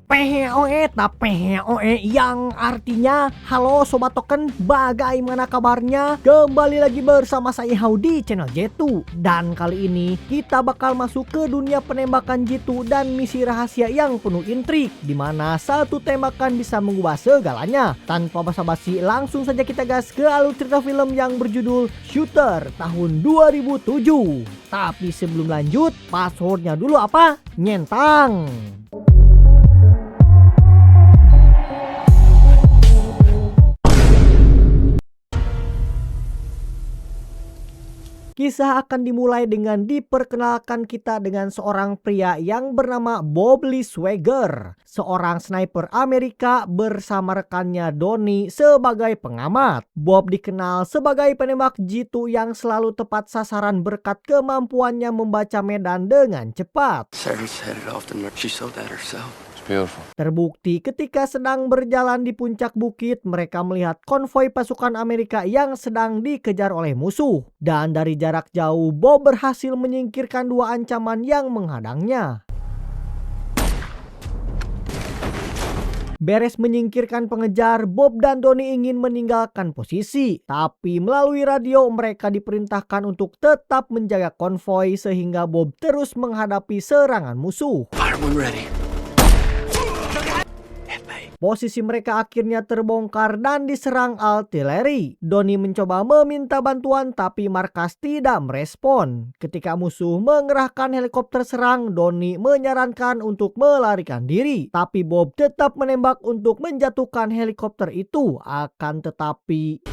PHOE PHOE yang artinya halo Sobat Token, bagaimana kabarnya? Kembali lagi bersama saya Hao di channel J2. Dan kali ini kita bakal masuk ke dunia penembakan J2 dan misi rahasia yang penuh intrik, dimana satu tembakan bisa mengubah segalanya. Tanpa basa-basi langsung saja kita gas ke alur cerita film yang berjudul Shooter tahun 2007. Tapi sebelum lanjut, passwordnya dulu apa? Nyentang. Kisah akan dimulai dengan diperkenalkan kita dengan seorang pria yang bernama Bob Lee Swagger, seorang sniper Amerika bersama rekannya Donnie sebagai pengamat. Bob dikenal sebagai penembak jitu yang selalu tepat sasaran berkat kemampuannya membaca medan dengan cepat. Terbukti ketika sedang berjalan di puncak bukit, mereka melihat konvoi pasukan Amerika yang sedang dikejar oleh musuh. Dan dari jarak jauh, Bob berhasil menyingkirkan dua ancaman yang menghadangnya. Beres menyingkirkan pengejar, Bob dan Donnie ingin meninggalkan posisi. Tapi melalui radio mereka diperintahkan untuk tetap menjaga konvoi sehingga Bob terus menghadapi serangan musuh. Posisi mereka akhirnya terbongkar dan diserang artileri. Donnie mencoba meminta bantuan tapi markas tidak merespon. Ketika musuh mengerahkan helikopter serang, Donnie menyarankan untuk melarikan diri. Tapi Bob tetap menembak untuk menjatuhkan helikopter itu. Akan tetapi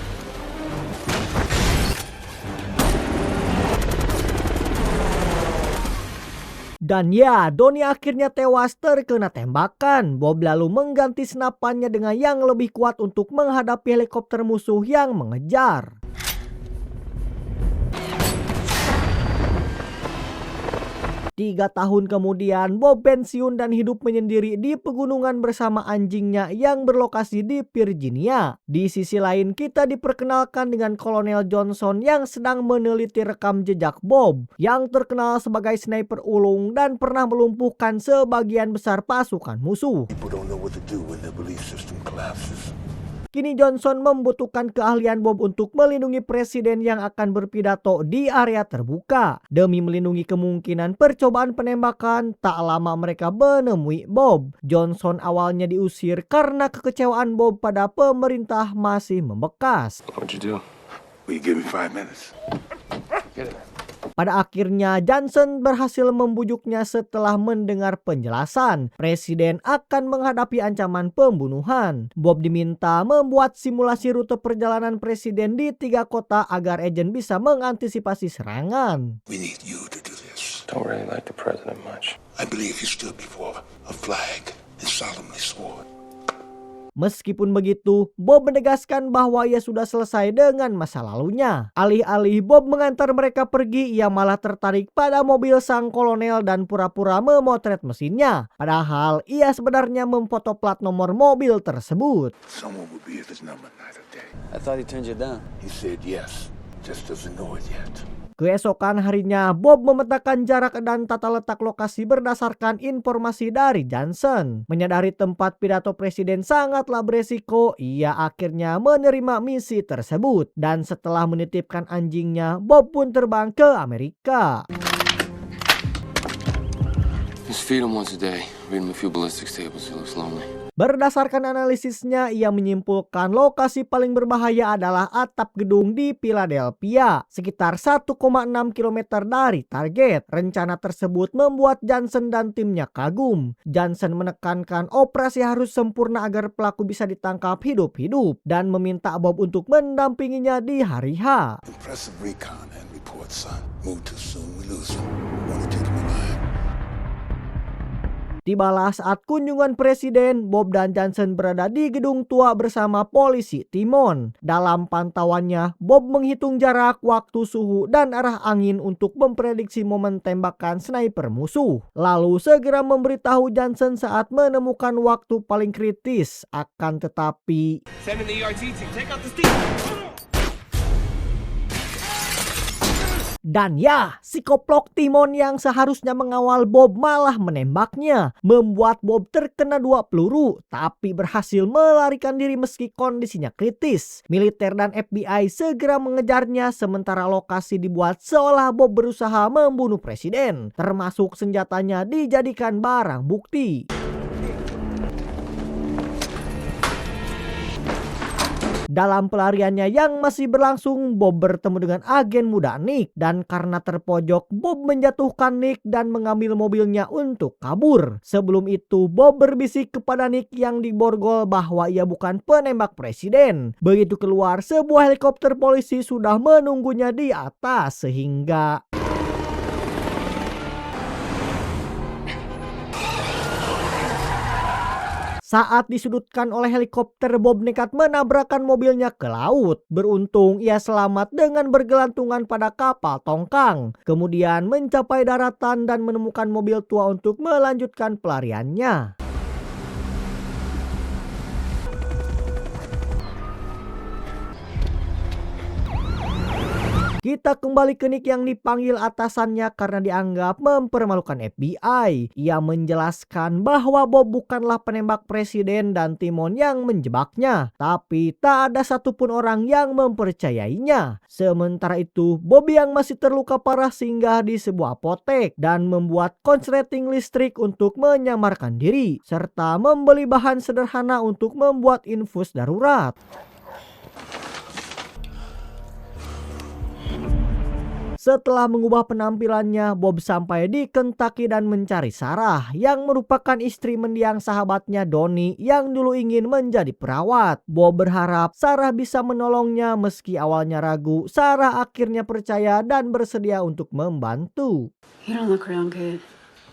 dan ya, Donnie akhirnya tewas terkena tembakan. Bob lalu mengganti senapannya dengan yang lebih kuat untuk menghadapi helikopter musuh yang mengejar. 3 tahun kemudian, Bob pensiun dan hidup menyendiri di pegunungan bersama anjingnya yang berlokasi di Virginia. Di sisi lain, kita diperkenalkan dengan Kolonel Johnson yang sedang meneliti rekam jejak Bob, yang terkenal sebagai sniper ulung dan pernah melumpuhkan sebagian besar pasukan musuh. Kini Johnson membutuhkan keahlian Bob untuk melindungi presiden yang akan berpidato di area terbuka. Demi melindungi kemungkinan percobaan penembakan, tak lama mereka menemui Bob. Johnson awalnya diusir karena kekecewaan Bob pada pemerintah masih membekas. Pada akhirnya Johnson berhasil membujuknya setelah mendengar penjelasan presiden akan menghadapi ancaman pembunuhan. Bob diminta membuat simulasi rute perjalanan presiden di 3 kota agar agen bisa mengantisipasi serangan. Meskipun begitu, Bob menegaskan bahwa ia sudah selesai dengan masa lalunya. Alih-alih Bob mengantar mereka pergi, ia malah tertarik pada mobil sang kolonel dan pura-pura memotret mesinnya. Padahal ia sebenarnya memfoto plat nomor mobil tersebut. Keesokan harinya, Bob memetakan jarak dan tata letak lokasi berdasarkan informasi dari Johnson. Menyadari tempat pidato presiden sangatlah beresiko, ia akhirnya menerima misi tersebut. Dan setelah menitipkan anjingnya, Bob pun terbang ke Amerika. Berdasarkan analisisnya, ia menyimpulkan lokasi paling berbahaya adalah atap gedung di Philadelphia, sekitar 1,6 km dari target. Rencana tersebut membuat Johnson dan timnya kagum. Johnson menekankan operasi harus sempurna agar pelaku bisa ditangkap hidup-hidup dan meminta Bob untuk mendampinginya di hari H. Tibalah saat kunjungan presiden, Bob dan Johnson berada di gedung tua bersama polisi Timon. Dalam pantauannya, Bob menghitung jarak, waktu, suhu, dan arah angin untuk memprediksi momen tembakan sniper musuh. Lalu segera memberitahu Johnson saat menemukan waktu paling kritis. Akan tetapi Dan ya, si koplok Timon yang seharusnya mengawal Bob malah menembaknya, membuat Bob terkena 2 peluru, tapi berhasil melarikan diri meski kondisinya kritis. Militer dan FBI segera mengejarnya, sementara lokasi dibuat seolah Bob berusaha membunuh presiden, termasuk senjatanya dijadikan barang bukti. Dalam pelariannya yang masih berlangsung, Bob bertemu dengan agen muda Nick, dan karena terpojok, Bob menjatuhkan Nick dan mengambil mobilnya untuk kabur. Sebelum itu, Bob berbisik kepada Nick yang diborgol bahwa ia bukan penembak presiden. Begitu keluar, sebuah helikopter polisi sudah menunggunya di atas, sehingga saat disudutkan oleh helikopter, Bob nekat menabrakkan mobilnya ke laut. Beruntung ia selamat dengan bergelantungan pada kapal tongkang. Kemudian mencapai daratan dan menemukan mobil tua untuk melanjutkan pelariannya. Kita kembali ke Nick yang dipanggil atasannya karena dianggap mempermalukan FBI. Ia menjelaskan bahwa Bob bukanlah penembak presiden dan Timon yang menjebaknya. Tapi tak ada satupun orang yang mempercayainya. Sementara itu, Bob yang masih terluka parah singgah di sebuah apotek dan membuat konsleting listrik untuk menyamarkan diri, serta membeli bahan sederhana untuk membuat infus darurat. Setelah mengubah penampilannya, Bob sampai di Kentucky dan mencari Sarah yang merupakan istri mendiang sahabatnya Donnie yang dulu ingin menjadi perawat. Bob berharap Sarah bisa menolongnya, meski awalnya ragu. Sarah akhirnya percaya dan bersedia untuk membantu. You don't look real good.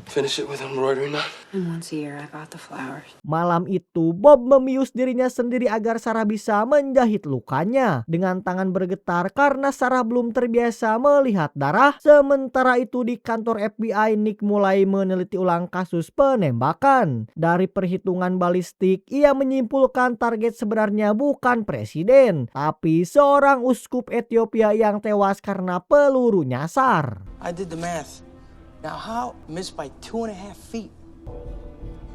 Finish it with embroidery now. And once a year I got the flowers. Malam itu, Bob membius dirinya sendiri agar Sarah bisa menjahit lukanya. Dengan tangan bergetar karena Sarah belum terbiasa melihat darah. Sementara itu di kantor FBI, Nick mulai meneliti ulang kasus penembakan. Dari perhitungan balistik, ia menyimpulkan target sebenarnya bukan presiden, tapi seorang uskup Ethiopia yang tewas karena peluru nyasar. I did the math. Now how missed by 2.5 feet?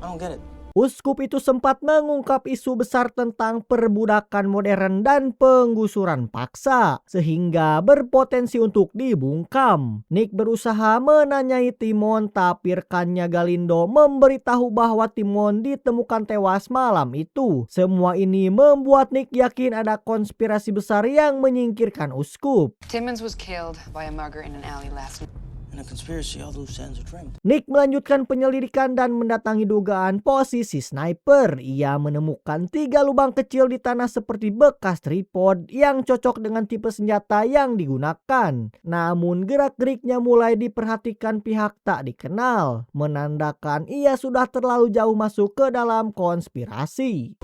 I don't get it. Uskup itu sempat mengungkap isu besar tentang perbudakan modern dan penggusuran paksa, sehingga berpotensi untuk dibungkam. Nick berusaha menanyai Timon, tapi rekannya Galindo memberitahu bahwa Timon ditemukan tewas malam itu. Semua ini membuat Nick yakin ada konspirasi besar yang menyingkirkan uskup. Timmons was killed by a mugger in an alley last night. In a conspiracy, all loose ends are trimmed. Nick melanjutkan penyelidikan dan mendatangi dugaan posisi sniper. Ia menemukan 3 lubang kecil di tanah seperti bekas tripod yang cocok dengan tipe senjata yang digunakan. Namun gerak-geriknya mulai diperhatikan pihak tak dikenal, menandakan ia sudah terlalu jauh masuk ke dalam konspirasi.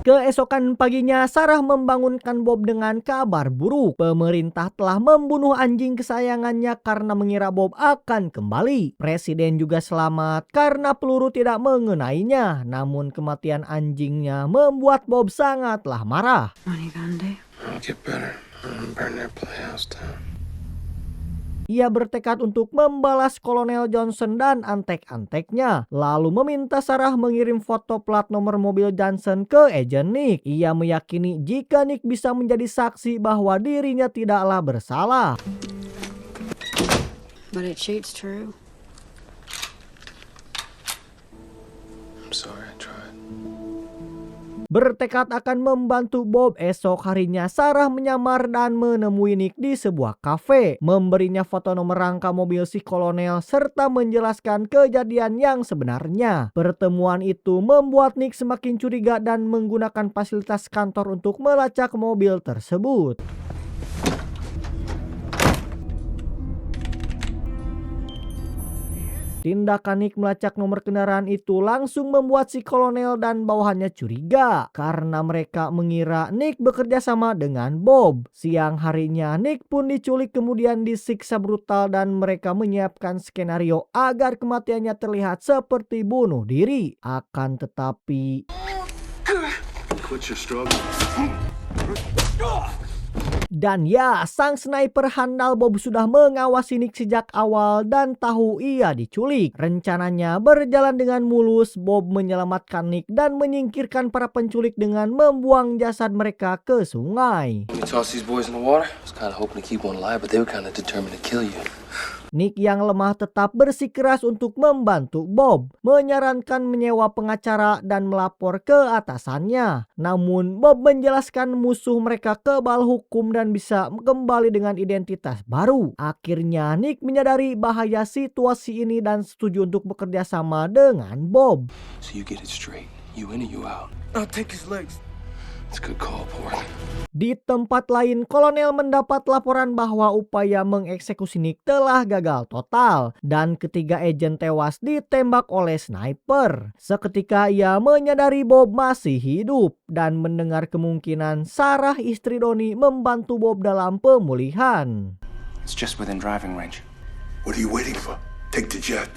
Keesokan paginya, Sarah membangunkan Bob dengan kabar buruk. Pemerintah telah membunuh anjing kesayangannya karena mengira Bob akan kembali. Presiden juga selamat karena peluru tidak mengenainya. Namun kematian anjingnya membuat Bob sangatlah marah. What are you gonna do? I'll get better. I'm gonna burn that playhouse down. Ia bertekad untuk membalas Kolonel Johnson dan antek-anteknya, lalu meminta Sarah mengirim foto plat nomor mobil Johnson ke agen Nick. Ia meyakini jika Nick bisa menjadi saksi bahwa dirinya tidaklah bersalah. But it shoots true. I'm sorry I tried. Bertekad akan membantu Bob, esok harinya Sarah menyamar dan menemui Nick di sebuah kafe, memberinya foto nomor rangka mobil si kolonel serta menjelaskan kejadian yang sebenarnya. Pertemuan itu membuat Nick semakin curiga dan menggunakan fasilitas kantor untuk melacak mobil tersebut. Tindakan Nick melacak nomor kendaraan itu langsung membuat si kolonel dan bawahannya curiga karena mereka mengira Nick bekerja sama dengan Bob. Siang harinya Nick pun diculik kemudian disiksa brutal dan mereka menyiapkan skenario agar kematiannya terlihat seperti bunuh diri. Akan tetapi Quit your struggle. Dan ya, sang sniper handal Bob sudah mengawasi Nick sejak awal dan tahu ia diculik. Rencananya berjalan dengan mulus, Bob menyelamatkan Nick dan menyingkirkan para penculik dengan membuang jasad mereka ke sungai. When we toss these boys in the water, I was kind of hoping to keep one alive, but they were kind of determined to kill you. Nick yang lemah tetap bersikeras untuk membantu Bob, menyarankan menyewa pengacara dan melapor ke atasannya. Namun Bob menjelaskan musuh mereka kebal hukum dan bisa kembali dengan identitas baru. Akhirnya Nick menyadari bahaya situasi ini dan setuju untuk bekerja sama dengan Bob. So you get it straight. You in or you out? I'll take his legs. It's a good call, Pork. Di tempat lain, kolonel mendapat laporan bahwa upaya mengeksekusi Nick telah gagal total dan ketiga agen tewas ditembak oleh sniper. Seketika ia menyadari Bob masih hidup dan mendengar kemungkinan Sarah istri Donnie membantu Bob dalam pemulihan. It's just within driving range. What are you waiting for? Take the jet.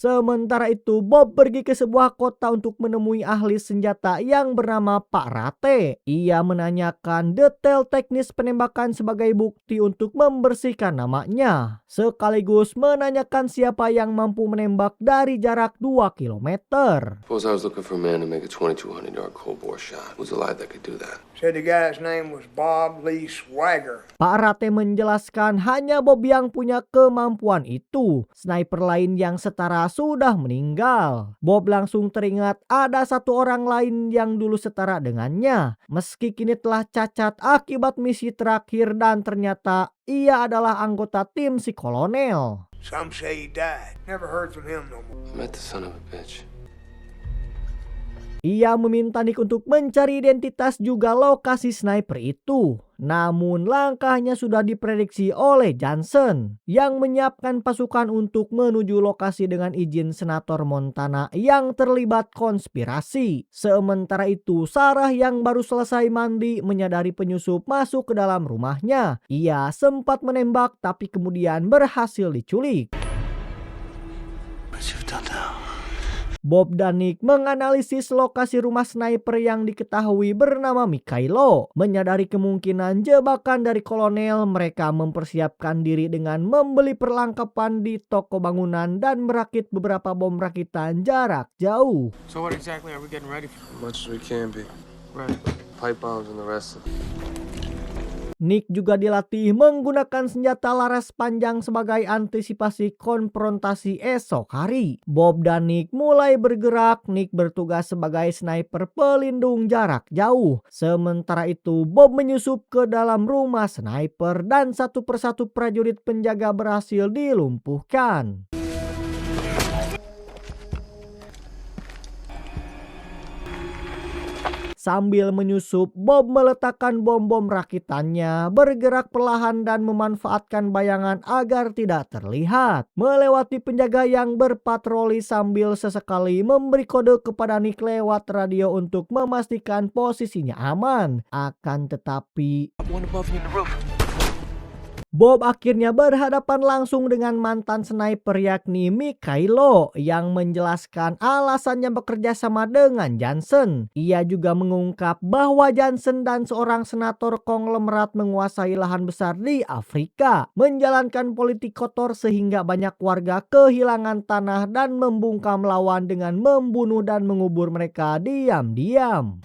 Sementara itu, Bob pergi ke sebuah kota untuk menemui ahli senjata yang bernama Pak Rate. Ia menanyakan detail teknis penembakan sebagai bukti untuk membersihkan namanya. Sekaligus menanyakan siapa yang mampu menembak dari jarak 2 km. Suppose I was looking for a man to make a 2,200-yard cold bore shot. Who's alive that could do that? Said the guy's name was Bob Lee Swagger. Pak Rate menjelaskan hanya Bob yang punya kemampuan itu. Sniper lain yang setara sudah meninggal. Bob langsung teringat ada satu orang lain yang dulu setara dengannya. Meski kini telah cacat akibat misi terakhir dan ternyata ia adalah anggota tim si kolonel. Some say he died. Never heard from him no more. I met the son of a bitch. Ia meminta Nick untuk mencari identitas juga lokasi sniper itu. Namun langkahnya sudah diprediksi oleh Johnson yang menyiapkan pasukan untuk menuju lokasi dengan izin Senator Montana yang terlibat konspirasi. Sementara itu Sarah yang baru selesai mandi menyadari penyusup masuk ke dalam rumahnya. Ia sempat menembak tapi kemudian berhasil diculik. What you've done now. Bob dan Nick menganalisis lokasi rumah sniper yang diketahui bernama Mikhailo. Menyadari kemungkinan jebakan dari kolonel, mereka mempersiapkan diri dengan membeli perlengkapan di toko bangunan dan merakit beberapa bom rakitan jarak jauh. So what exactly are we getting ready for? As much as we can be. Right. Pipe bombs and the rest of it. Nick juga dilatih menggunakan senjata laras panjang sebagai antisipasi konfrontasi esok hari. Bob dan Nick mulai bergerak. Nick bertugas sebagai sniper pelindung jarak jauh. Sementara itu Bob menyusup ke dalam rumah sniper dan satu persatu prajurit penjaga berhasil dilumpuhkan. Sambil menyusup, Bob meletakkan bom-bom rakitannya, bergerak perlahan dan memanfaatkan bayangan agar tidak terlihat. Melewati penjaga yang berpatroli sambil sesekali memberi kode kepada Nick lewat radio untuk memastikan posisinya aman. Akan tetapi One above you in the roof. Bob akhirnya berhadapan langsung dengan mantan sniper yakni Mikhailo yang menjelaskan alasannya bekerja sama dengan Johnson. Ia juga mengungkap bahwa Johnson dan seorang senator konglomerat menguasai lahan besar di Afrika, menjalankan politik kotor sehingga banyak warga kehilangan tanah dan membungkam lawan dengan membunuh dan mengubur mereka diam-diam.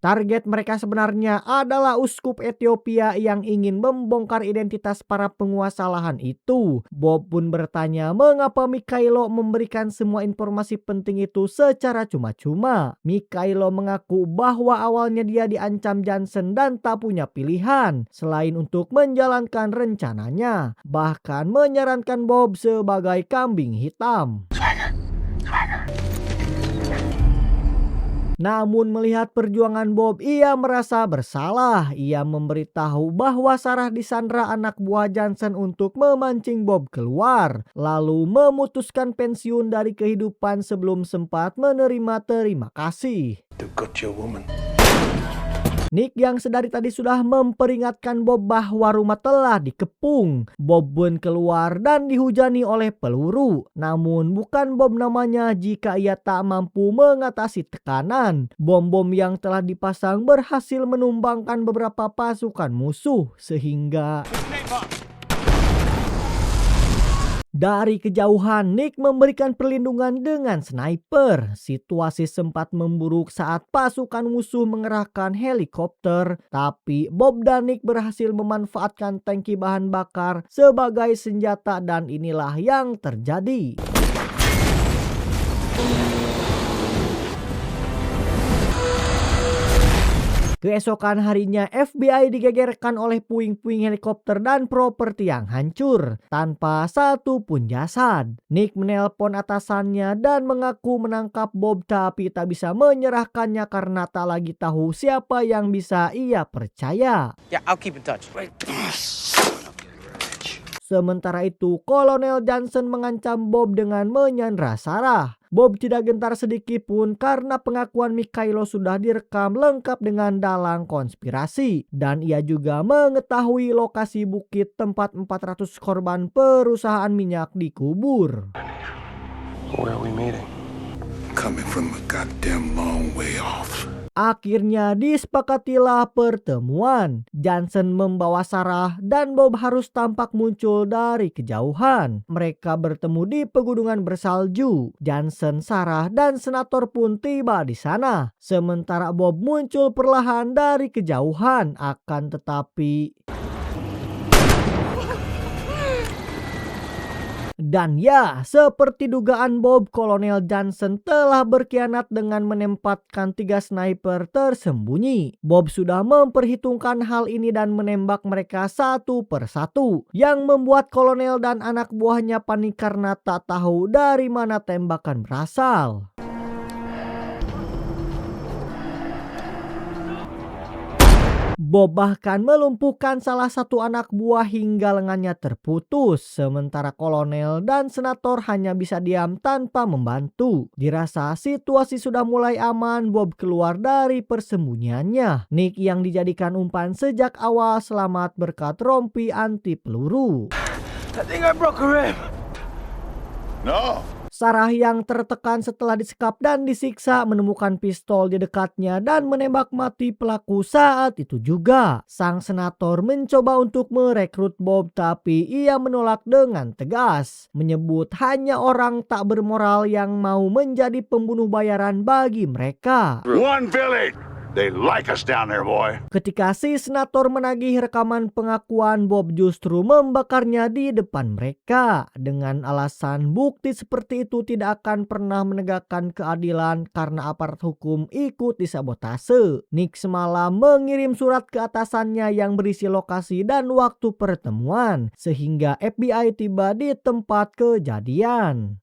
Target mereka sebenarnya adalah uskup Ethiopia yang ingin membongkar identitas para penguasa lahan itu. Bob pun bertanya mengapa Mikhailo memberikan semua informasi penting itu secara cuma-cuma. Mikhailo mengaku bahwa awalnya dia diancam Johnson dan tak punya pilihan selain untuk menjalankan rencananya. Bahkan menyarankan Bob sebagai kambing hitam. Namun melihat perjuangan Bob, ia merasa bersalah. Ia memberitahu bahwa Sarah disandra anak buah Johnson untuk memancing Bob keluar, lalu memutuskan pensiun dari kehidupan sebelum sempat menerima terima kasih. To cut your woman. Nick yang sedari tadi sudah memperingatkan Bob bahwa rumah telah dikepung. Bob pun keluar dan dihujani oleh peluru. Namun bukan Bob namanya jika ia tak mampu mengatasi tekanan. Bom-bom yang telah dipasang berhasil menumbangkan beberapa pasukan musuh sehingga dari kejauhan, Nick memberikan perlindungan dengan sniper. Situasi sempat memburuk saat pasukan musuh mengerahkan helikopter. Tapi Bob dan Nick berhasil memanfaatkan tangki bahan bakar sebagai senjata dan inilah yang terjadi. Keesokan harinya FBI digegerkan oleh puing-puing helikopter dan properti yang hancur tanpa satu pun jasad. Nick menelpon atasannya dan mengaku menangkap Bob tapi tak bisa menyerahkannya karena tak lagi tahu siapa yang bisa ia percaya. Yeah, I'll keep in touch. Sementara itu, Kolonel Johnson mengancam Bob dengan menyandra Sarah. Bob tidak gentar sedikit pun karena pengakuan Mikhailo sudah direkam lengkap dengan dalang konspirasi. Dan ia juga mengetahui lokasi bukit tempat 400 korban perusahaan minyak dikubur. Where are we meeting? Coming from a goddamn long way off. Akhirnya disepakatilah pertemuan. Johnson membawa Sarah dan Bob harus tampak muncul dari kejauhan. Mereka bertemu di pegunungan bersalju. Johnson, Sarah, dan senator pun tiba di sana. Sementara Bob muncul perlahan dari kejauhan. Akan tetapi dan ya, seperti dugaan Bob, Kolonel Johnson telah berkhianat dengan menempatkan 3 sniper tersembunyi. Bob sudah memperhitungkan hal ini dan menembak mereka satu persatu, yang membuat Kolonel dan anak buahnya panik karena tak tahu dari mana tembakan berasal. Bob bahkan melumpuhkan salah satu anak buah hingga lengannya terputus. Sementara kolonel dan senator hanya bisa diam tanpa membantu. Dirasa situasi sudah mulai aman, Bob keluar dari persembunyiannya. Nick yang dijadikan umpan sejak awal selamat berkat rompi anti peluru. I think I broke a rib. No. Sarah yang tertekan setelah disekap dan disiksa menemukan pistol di dekatnya dan menembak mati pelaku saat itu juga. Sang senator mencoba untuk merekrut Bob tapi ia menolak dengan tegas. Menyebut hanya orang tak bermoral yang mau menjadi pembunuh bayaran bagi mereka. One village. They like us down there, boy. Ketika si senator menagih rekaman pengakuan, Bob justru membakarnya di depan mereka. Dengan alasan bukti seperti itu tidak akan pernah menegakkan keadilan karena aparat hukum ikut disabotase. Nick semalam mengirim surat ke atasannya yang berisi lokasi dan waktu pertemuan. Sehingga FBI tiba di tempat kejadian.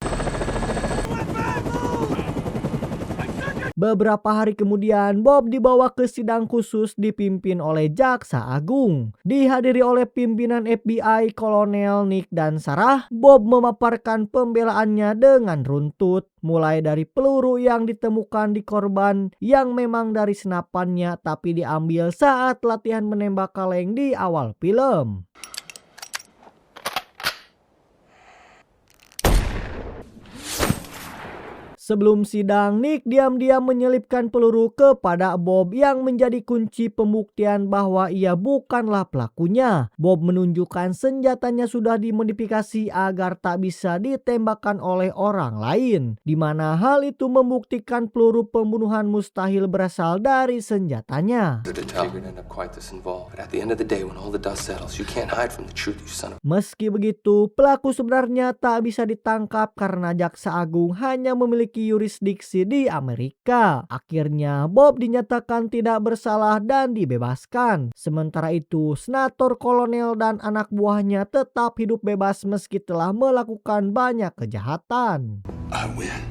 Beberapa hari kemudian, Bob dibawa ke sidang khusus dipimpin oleh Jaksa Agung. Dihadiri oleh pimpinan FBI, Kolonel Nick dan Sarah, Bob memaparkan pembelaannya dengan runtut. Mulai dari peluru yang ditemukan di korban yang memang dari senapannya tapi diambil saat latihan menembak kaleng di awal film. Sebelum sidang, Nick diam-diam menyelipkan peluru kepada Bob yang menjadi kunci pembuktian bahwa ia bukanlah pelakunya. Bob menunjukkan senjatanya sudah dimodifikasi agar tak bisa ditembakkan oleh orang lain. Di mana hal itu membuktikan peluru pembunuhan mustahil berasal dari senjatanya. Meski begitu, pelaku sebenarnya tak bisa ditangkap karena Jaksa Agung hanya memiliki yurisdiksi di Amerika. Akhirnya Bob dinyatakan tidak bersalah dan dibebaskan. Sementara itu, senator, kolonel, dan anak buahnya tetap hidup bebas meski telah melakukan banyak kejahatan. I win.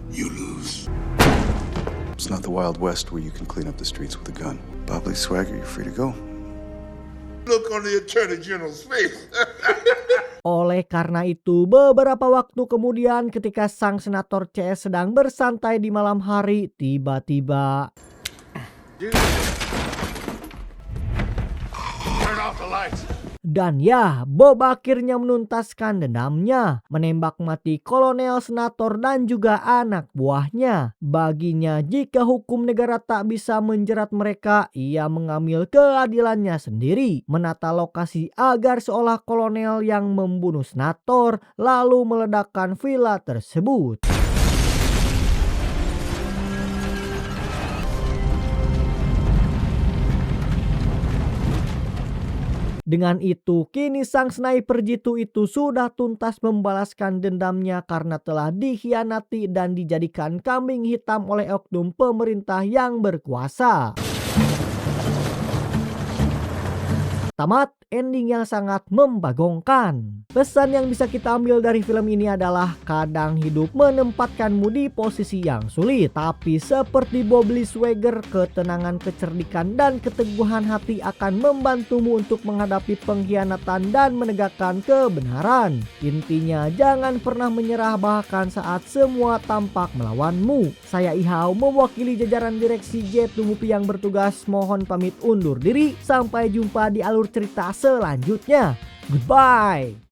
You lose. It's not the Wild West where you can clean up the streets with a gun. Bob Lee Swagger, you're free to go. Look on the Attorney General's face. Oleh karena itu, beberapa waktu kemudian ketika sang senator CS sedang bersantai di malam hari, tiba-tiba off the lights. Dan ya, Bob akhirnya menuntaskan dendamnya, menembak mati Kolonel Senator dan juga anak buahnya. Baginya, jika hukum negara tak bisa menjerat mereka, ia mengambil keadilannya sendiri, menata lokasi agar seolah kolonel yang membunuh senator, lalu meledakkan villa tersebut. Dengan itu, kini sang sniper jitu itu sudah tuntas membalaskan dendamnya karena telah dikhianati dan dijadikan kambing hitam oleh oknum pemerintah yang berkuasa. Tamat ending yang sangat membagongkan. Pesan yang bisa kita ambil dari film ini adalah kadang hidup menempatkanmu di posisi yang sulit. Tapi seperti Bob Lee Swagger, ketenangan, kecerdikan, dan keteguhan hati akan membantumu untuk menghadapi pengkhianatan dan menegakkan kebenaran. Intinya jangan pernah menyerah bahkan saat semua tampak melawanmu. Saya Ihau mewakili jajaran direksi J2 Movie yang bertugas mohon pamit undur diri. Sampai jumpa di alur cerita selanjutnya. Goodbye.